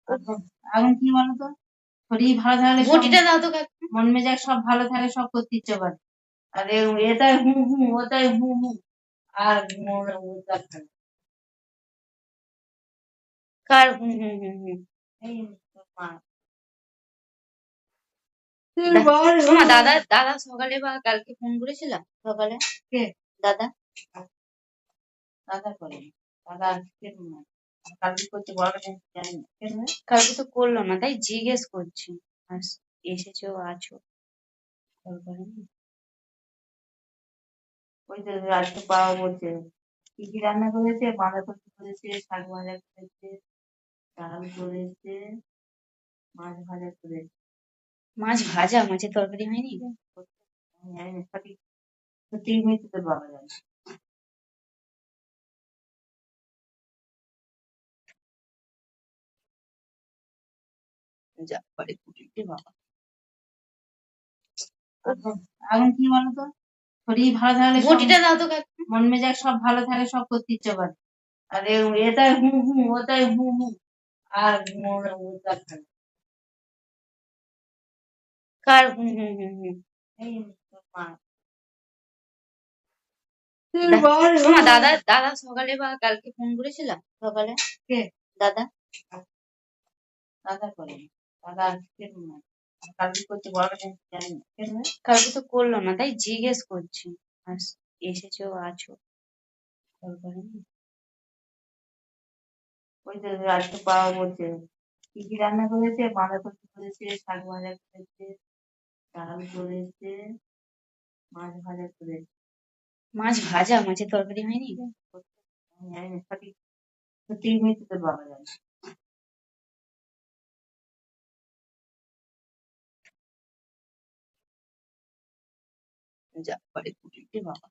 এখন এখন কি বলতো, শরীর ভালো থাকলে বটিটা দাও তো কাকু। মন মেজাজ সব ভালো থাকলে সব করতে ইচ্ছে করে। আর এটাই হু হু, ওটাই হু হু, আর ওটা থাকে। কার হু হু হু হু? এই তোর মা। তোমার দাদা দাদা সকালে বা কালকে ফোন করেছিলাম সকালে। কে? দাদা। দাদা করে দাদা আজকে নয়, কালকে করতে বড় জানি না। কালকে তো করলো না, তাই জিজ্ঞেস করছি। আর এসেছো আছো কল করেনি। ওই যে আজকে পাওয়া বলছে কি কি রান্না করেছে, বাঁধাকপি করেছে, শাক ভাজা করেছে, ডাল করেছে, মাছ ভাজা করেছে। মাছ ভাজা, মাছের তরকারি হয়নি? আমি জানি না, সঠিক সত্যি হয়েছে তোর বাবা জানে। যা পারে কুটিতে বাবা। এখন এখন কি বলতো, শরীর ভালো থাকলে বটিটা দাও তো কাকু। মন মেজাজ সব ভালো থাকলে সব করতে ইচ্ছে করে। আর এটাই হু হু, ওটাই হু হু, আর ওটা থাকে। কার হু হু হু হু? এই তোর মা। তোমার দাদা দাদা সকালে বা কালকে ফোন করেছিলাম সকালে। কে? দাদা। দাদা করে দাদা আজকে নয়, কালকে করতে বড় জানি না। কালকে তো করলো না, তাই জিজ্ঞেস করছি। আর এসেছো আছো কল করেনি। ওই যে আজকে পাওয়া বলছে কি কি রান্না করেছে, বাঁধাকপি করেছে, শাক ভাজা করেছে, ডাল করেছে, মাছ ভাজা করেছে। মাছ ভাজা, মাছের তরকারি হয়নি? আমি জানি না, সঠিক সত্যি হয়েছে তোর বাবা জানে। যা পারে কুটিতে বাবা।